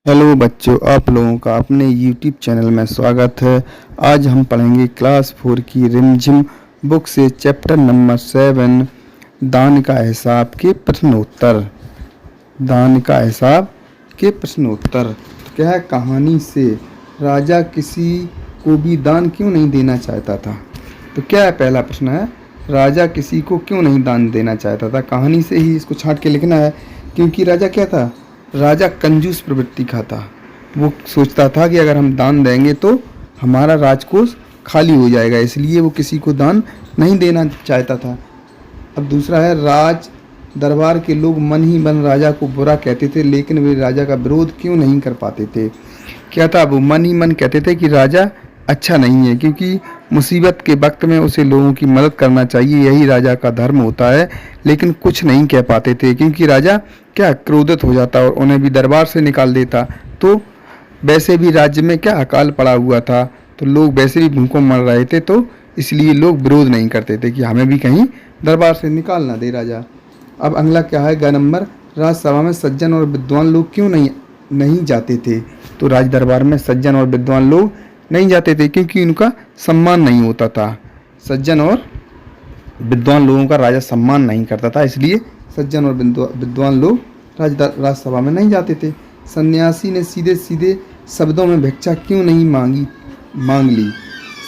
Hello बच्चों, आप लोगों का अपने YouTube चैनल में स्वागत है। आज हम पढ़ेंगे क्लास 4 की रिमझिम बुक से चैप्टर नंबर 7 दान का हिसाब के प्रश्नोत्तर। दान का हिसाब के प्रश्नोत्तर। क्या है कहानी से राजा किसी को भी दान क्यों नहीं देना चाहता था? तो क्या है पहला प्रश्न है, राजा किसी को क्यों नहीं दान देना चाहता था? कहानी से ही इसको छांट के लिखना है, क्योंकि राजा क्या था? राजा कंजूस प्रवृत्ति का था। वो सोचता था कि अगर हम दान देंगे तो हमारा राजकोष खाली हो जाएगा, इसलिए वो किसी को दान नहीं देना चाहता था। अब दूसरा है, राज दरबार के लोग मन ही मन राजा को बुरा कहते थे, लेकिन वे राजा का विरोध क्यों नहीं कर पाते थे? क्या था? वो मन ही मन कहते थे कि राजा अच्छा नहीं है, क्योंकि मुसीबत के वक्त में उसे लोगों की मदद करना चाहिए, यही राजा का धर्म होता है। लेकिन कुछ नहीं कह पाते थे, क्योंकि राजा क्या क्रोधित हो जाता और उन्हें भी दरबार से निकाल देता। तो वैसे भी राज्य में क्या अकाल पड़ा हुआ था, तो लोग वैसे भी भूखों मर रहे थे, तो इसलिए लोग विरोध नहीं करते थे कि हमें भी कहीं दरबार से निकाल ना दे राजा। अब अगला क्या है, ग नंबर, राजसभा में सज्जन और विद्वान लोग क्यों नहीं जाते थे? तो राज दरबार में सज्जन और विद्वान लोग नहीं जाते थे, क्योंकि उनका सम्मान नहीं होता था। सज्जन और विद्वान लोगों का राजा सम्मान नहीं करता था, इसलिए सज्जन और विद्वान लोग राजसभा में नहीं जाते थे। सन्यासी ने सीधे सीधे शब्दों में भिक्षा क्यों नहीं मांग ली?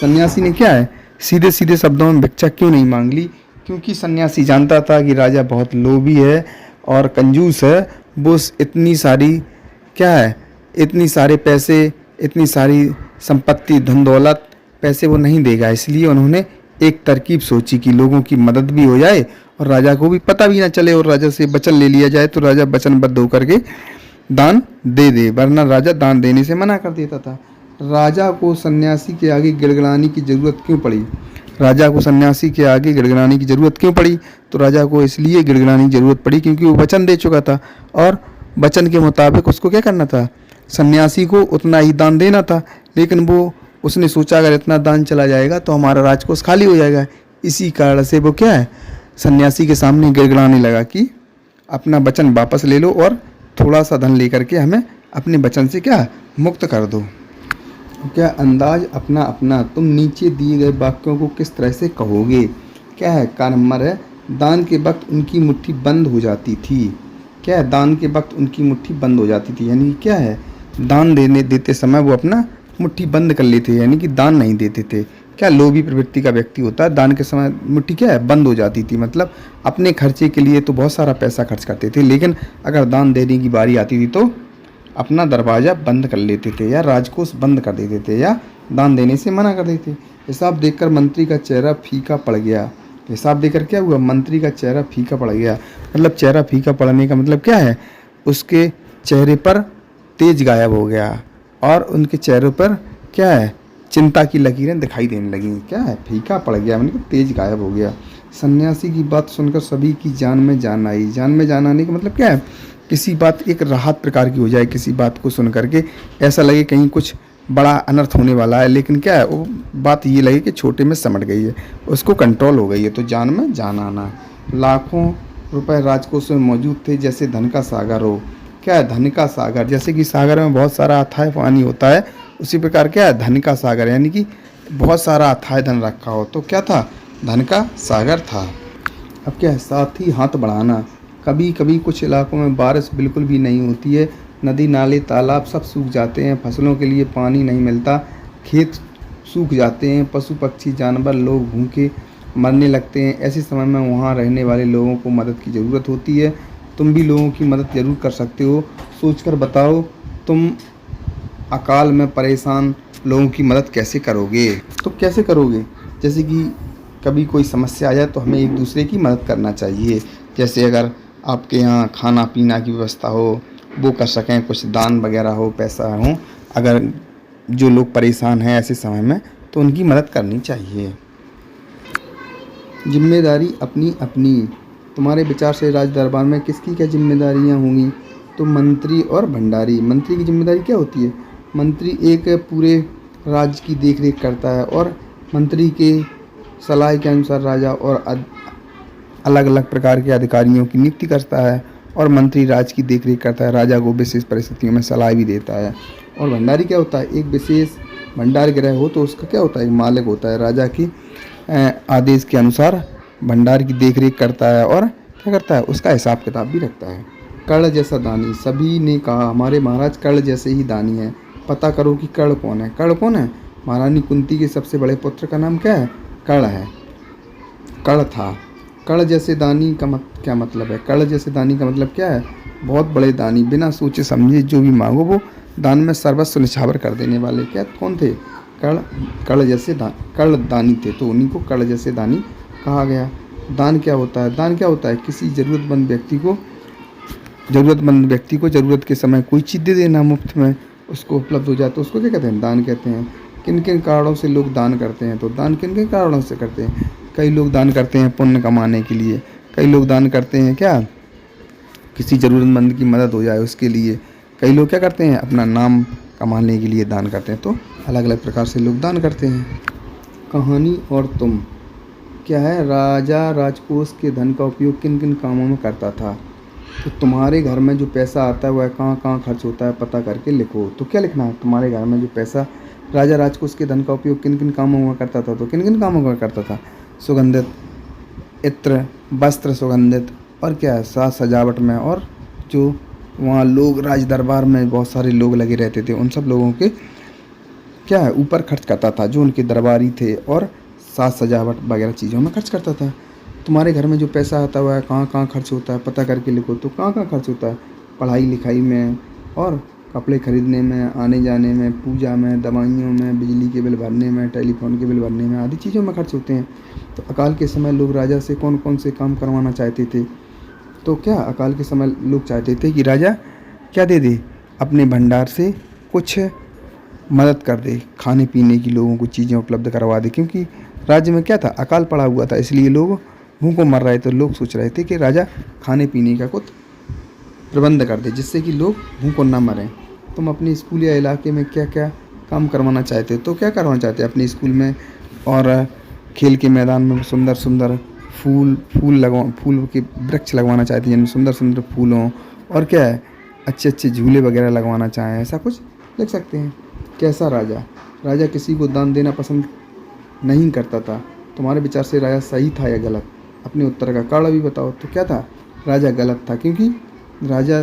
सन्यासी ने क्या है, सीधे सीधे शब्दों में भिक्षा क्यों नहीं मांग ली? क्योंकि सन्यासी जानता था कि राजा बहुत लोभी है और कंजूस है। वो इतनी सारी क्या है, इतनी सारे पैसे, इतनी सारी संपत्ति, धन दौलत, पैसे वो नहीं देगा। इसलिए उन्होंने एक तरकीब सोची कि लोगों की मदद भी हो जाए और राजा को भी पता भी ना चले, और राजा से वचन ले लिया जाए, तो राजा वचनबद्ध होकर के दान दे दे, वरना राजा दान देने से मना कर देता था। राजा को सन्यासी के आगे गिड़गिड़ाने की जरूरत क्यों पड़ी? राजा को सन्यासी के आगे गिड़गिड़ाने की जरूरत क्यों पड़ी? तो राजा को इसलिए गिड़गिड़ाने की जरूरत पड़ी क्योंकि वो वचन दे चुका था, और वचन के मुताबिक उसको क्या करना था? सन्यासी को उतना ही दान देना था। लेकिन उसने सोचा अगर इतना दान चला जाएगा तो हमारा राजकोष खाली हो जाएगा। इसी कारण से वो क्या है, सन्यासी के सामने गिड़गिड़ाने लगा कि अपना वचन वापस ले लो और थोड़ा सा धन लेकर के हमें अपने वचन से क्या मुक्त कर दो। क्या अंदाज अपना अपना, तुम नीचे दिए गए वाक्यों को किस तरह से कहोगे? क्या है का नंबर है, दान के वक्त उनकी मुट्ठी बंद हो जाती थी। क्या है, दान के वक्त उनकी मुट्ठी बंद हो जाती थी, यानी क्या है, दान देते समय वो अपना मुट्ठी बंद कर लेते, यानी कि दान नहीं देते थे। क्या लोभी प्रवृत्ति का व्यक्ति होता है, दान के समय मुट्ठी क्या है, बंद हो जाती थी। मतलब अपने खर्चे के लिए तो बहुत सारा पैसा खर्च करते थे, लेकिन अगर दान देने की बारी आती थी तो अपना दरवाज़ा बंद कर लेते थे, या राजकोष बंद कर देते थे, या दान देने से मना कर देते। हिसाब देखकर मंत्री का चेहरा फीका पड़ गया। हिसाब देकर क्या हुआ, मंत्री का चेहरा फीका पड़ गया। मतलब चेहरा फीका पड़ने का मतलब क्या है, उसके चेहरे पर तेज गायब हो गया, और उनके चेहरों पर क्या है, चिंता की लकीरें दिखाई देने लगी। क्या है, फीका पड़ गया, मतलब तेज गायब हो गया। सन्यासी की बात सुनकर सभी की जान में जान आई। जान में जान आने का मतलब क्या है, किसी बात एक राहत प्रकार की हो जाए, किसी बात को सुन करके ऐसा लगे कहीं कुछ बड़ा अनर्थ होने वाला है, लेकिन क्या है, वो बात ये लगे कि छोटे में सिमट गई है, उसको कंट्रोल हो गई है, तो जान में जान आना। लाखों रुपए राजकोष में मौजूद थे, जैसे धन का सागर हो। क्या है, धन का सागर, जैसे कि सागर में बहुत सारा अथाह पानी होता है, उसी प्रकार क्या है, धन का सागर, यानी कि बहुत सारा अथाह धन रखा हो, तो क्या था, धन का सागर था। अब क्या है, साथ ही हाथ बढ़ाना। कभी कभी कुछ इलाकों में बारिश बिल्कुल भी नहीं होती है, नदी नाले तालाब सब सूख जाते हैं, फसलों के लिए पानी नहीं मिलता, खेत सूख जाते हैं, पशु पक्षी जानवर लोग भूखे मरने लगते हैं। ऐसे समय में वहाँ रहने वाले लोगों को मदद की ज़रूरत होती है। तुम भी लोगों की मदद ज़रूर कर सकते हो। सोचकर बताओ, तुम अकाल में परेशान लोगों की मदद कैसे करोगे? तो कैसे करोगे, जैसे कि कभी कोई समस्या आ जाए तो हमें एक दूसरे की मदद करना चाहिए। जैसे अगर आपके यहाँ खाना पीना की व्यवस्था हो, वो कर सकें, कुछ दान वगैरह हो, पैसा हो, अगर जो लोग परेशान हैं ऐसे समय में, तो उनकी मदद करनी चाहिए। जिम्मेदारी अपनी अपनी। तुम्हारे विचार से राज दरबार में किसकी क्या जिम्मेदारियाँ होंगी? तो मंत्री और भंडारी। मंत्री की जिम्मेदारी क्या होती है? मंत्री एक पूरे राज्य की देखरेख करता है, और मंत्री के सलाह के अनुसार राजा और अलग अलग प्रकार के अधिकारियों की नियुक्ति करता है, और मंत्री राज की देखरेख करता है, राजा को विशेष परिस्थितियों में सलाह भी देता है। और भंडारी क्या होता है, एक विशेष भंडार गृह हो तो उसका क्या होता है, एक मालिक होता है, राजा की आदेश के अनुसार भंडार की देखरेख करता है और क्या करता है, उसका हिसाब किताब भी रखता है। कर्ण जैसा दानी, सभी ने कहा हमारे महाराज कर्ण जैसे ही दानी है, पता करो कि कर्ण कौन है। कर्ण कौन है, महारानी कुंती के सबसे बड़े पुत्र का नाम क्या है, कर्ण है, कर्ण था। कर्ण जैसे दानी का क्या मतलब है, कर्ण जैसे दानी का मतलब क्या है, बहुत बड़े दानी, बिना सोचे समझे जो भी मांगो वो दान में सर्वस्व निछावर कर देने वाले, क्या कौन थे, कर्ण दानी थे, तो उन्हीं को कर्ण जैसे दानी कहा गया। दान क्या होता है, दान क्या होता है, किसी ज़रूरतमंद व्यक्ति को ज़रूरत के समय कोई चीज़ दे देना मुफ्त में, उसको उपलब्ध हो जाए तो उसको क्या कहते हैं, दान कहते हैं। किन किन कारणों से लोग दान करते हैं, तो दान किन किन कारणों से करते हैं, कई लोग दान करते हैं पुण्य कमाने के लिए, कई लोग दान करते हैं क्या, किसी ज़रूरतमंद की मदद हो जाए उसके लिए, कई लोग क्या करते हैं अपना नाम कमाने के लिए दान करते हैं। तो अलग अलग प्रकार से लोग दान करते हैं। कहानी और तुम क्या है, राजा राजकोष के धन का उपयोग किन किन कामों में करता था, तो तुम्हारे घर में जो पैसा आता है वह कहाँ कहाँ खर्च होता है पता करके लिखो। तो क्या लिखना है, तुम्हारे घर में जो पैसा, राजा राजकोष के धन का उपयोग किन किन कामों में करता था, तो किन किन कामों में करता था, सुगंधित इत्र, वस्त्र सुगंधित, और क्या है, साज सजावट में, और जो वहाँ लोग राज दरबार में बहुत सारे लोग लगे रहते थे उन सब लोगों के क्या है ऊपर खर्च करता था, जो उनके दरबारी थे, और साज सजावट वगैरह चीज़ों में खर्च करता था। तुम्हारे घर में जो पैसा आता हुआ है कहाँ कहाँ खर्च होता है पता करके लिखो। तो कहाँ कहाँ खर्च होता है, पढ़ाई लिखाई में, और कपड़े खरीदने में, आने जाने में, पूजा में, दवाइयों में, बिजली के बिल भरने में, टेलीफोन के बिल भरने में, आदि चीज़ों में खर्च होते हैं। तो अकाल के समय लोग राजा से कौन कौन से काम करवाना चाहते थे, तो क्या अकाल के समय लोग चाहते थे कि राजा क्या दे दे, अपने भंडार से कुछ मदद कर दे, खाने पीने की लोगों को चीज़ें उपलब्ध करवा दे, क्योंकि राज्य में क्या था, अकाल पड़ा हुआ था, इसलिए लोग भूखों मर रहे थे। लोग सोच रहे थे कि राजा खाने पीने का कुछ प्रबंध कर दे जिससे कि लोग भूखों ना मरें। तुम अपने स्कूल या इलाके में क्या क्या काम करवाना चाहते हो, तो क्या करवाना चाहते हैं अपने स्कूल में और खेल के मैदान में सुंदर सुंदर फूल के वृक्ष लगवाना चाहते हैं जिनमें सुंदर सुंदर फूल हों, और क्या है अच्छे अच्छे झूले वगैरह लगवाना चाहें, ऐसा कुछ लिख सकते हैं। कैसा राजा, राजा किसी को दान देना पसंद नहीं करता था। तुम्हारे विचार से राजा सही था या गलत, अपने उत्तर का कारण भी बताओ। तो क्या था, राजा गलत था, क्योंकि राजा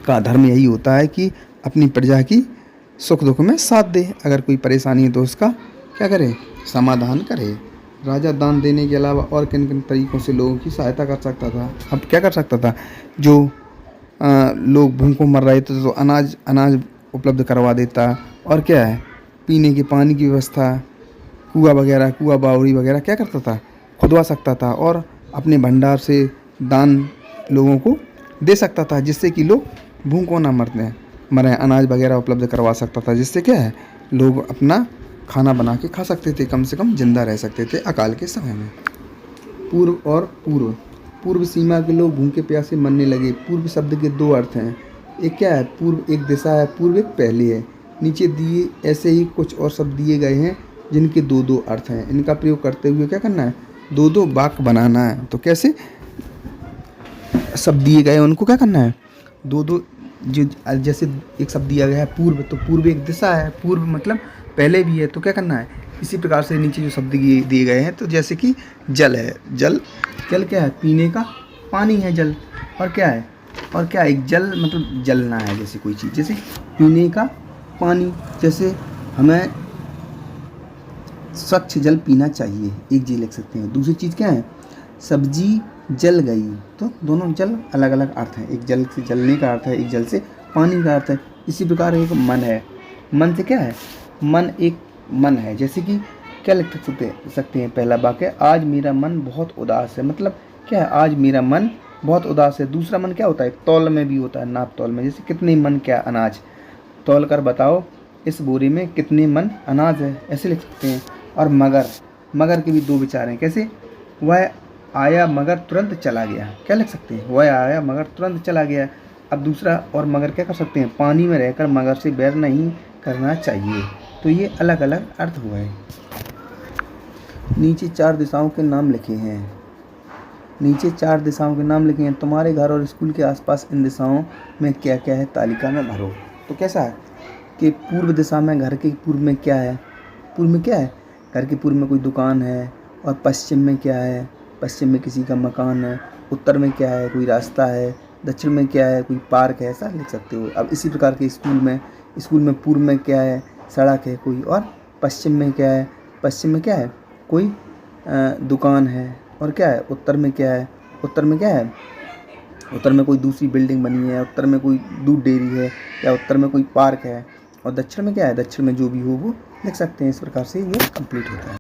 का धर्म यही होता है कि अपनी प्रजा की सुख दुख में साथ दे, अगर कोई परेशानी है तो उसका क्या करे, समाधान करे। राजा दान देने के अलावा और किन किन तरीक़ों से लोगों की सहायता कर सकता था, अब क्या कर सकता था, जो लोग भूखों मर रहे थे तो अनाज उपलब्ध करवा देता, और क्या है पीने के पानी की व्यवस्था, कुआ बावड़ी वगैरह क्या करता था, खुदवा सकता था, और अपने भंडार से दान लोगों को दे सकता था जिससे कि लोग भूखों ना मरें, अनाज वगैरह उपलब्ध करवा सकता था जिससे क्या है लोग अपना खाना बना के खा सकते थे, कम से कम जिंदा रह सकते थे अकाल के समय में। पूर्व सीमा के लोग भूखे प्यासे मरने लगे। पूर्व शब्द के दो अर्थ हैं, एक क्या है, पूर्व एक दिशा है, पूर्व एक पहले है। नीचे दिए ऐसे ही कुछ और शब्द दिए गए हैं जिनके दो दो अर्थ हैं, इनका प्रयोग करते हुए क्या करना है, दो दो वाक्य बनाना है। तो कैसे शब्द दिए गए उनको क्या करना है, दो दो, जो जैसे एक शब्द दिया गया है पूर्व, तो पूर्व एक दिशा है, पूर्व मतलब पहले भी है, तो क्या करना है, इसी प्रकार से नीचे जो शब्द दिए गए हैं, तो जैसे कि जल है, जल क्या है, पीने का पानी है जल, और क्या है, एक जल मतलब जलना है, जैसे कोई चीज़, जैसे पीने का पानी, जैसे हमें स्वच्छ जल पीना चाहिए, एक जी लिख सकते हैं। दूसरी चीज़ क्या है, सब्जी जल गई, तो दोनों जल अलग अलग अर्थ हैं, एक जल से जलने का अर्थ है, एक जल से पानी का अर्थ है। इसी प्रकार एक मन है, मन से क्या है, मन है, जैसे कि क्या लिख सकते हैं, पहला वाक्य, आज मेरा मन बहुत उदास है, मतलब क्या है, आज मेरा मन बहुत उदास है। दूसरा मन क्या होता है, तौल में भी होता है, नाप तौल में, जैसे कितने मन क्या अनाज, तौल कर बताओ इस बोरी में कितने मन अनाज है, ऐसे लिख सकते हैं। और मगर के भी दो विचार हैं, कैसे, वह आया मगर तुरंत चला गया, क्या लिख सकते हैं, वह आया मगर तुरंत चला गया। अब दूसरा और मगर क्या कर सकते हैं, पानी में रहकर मगर से बैर नहीं करना चाहिए। तो ये अलग अलग अर्थ हुए। नीचे चार दिशाओं के नाम लिखे हैं, नीचे 4 दिशाओं के नाम लिखे हैं। तुम्हारे घर और स्कूल के आसपास इन दिशाओं में क्या क्या है, तालिका में भरो। तो कैसा है कि पूर्व दिशा में, घर के पूर्व में क्या है, पूर्व में क्या है, घर के पूर्व में कोई दुकान है। और पश्चिम में क्या है, पश्चिम में किसी का मकान है। उत्तर में क्या है, कोई रास्ता है। दक्षिण में क्या है, कोई पार्क है। ऐसा लिख सकते हो। अब इसी प्रकार के स्कूल में पूर्व में क्या है, सड़क है कोई। और पश्चिम में क्या है, पश्चिम में क्या है, कोई दुकान है। और क्या है, उत्तर में क्या है, उत्तर में क्या है, उत्तर में कोई दूसरी बिल्डिंग बनी है। उत्तर में कोई दूध डेयरी है, या उत्तर में कोई पार्क है। और दक्षिण में क्या है, दक्षिण में जो भी हो वो लिख सकते हैं। इस प्रकार से ये कंप्लीट होता है।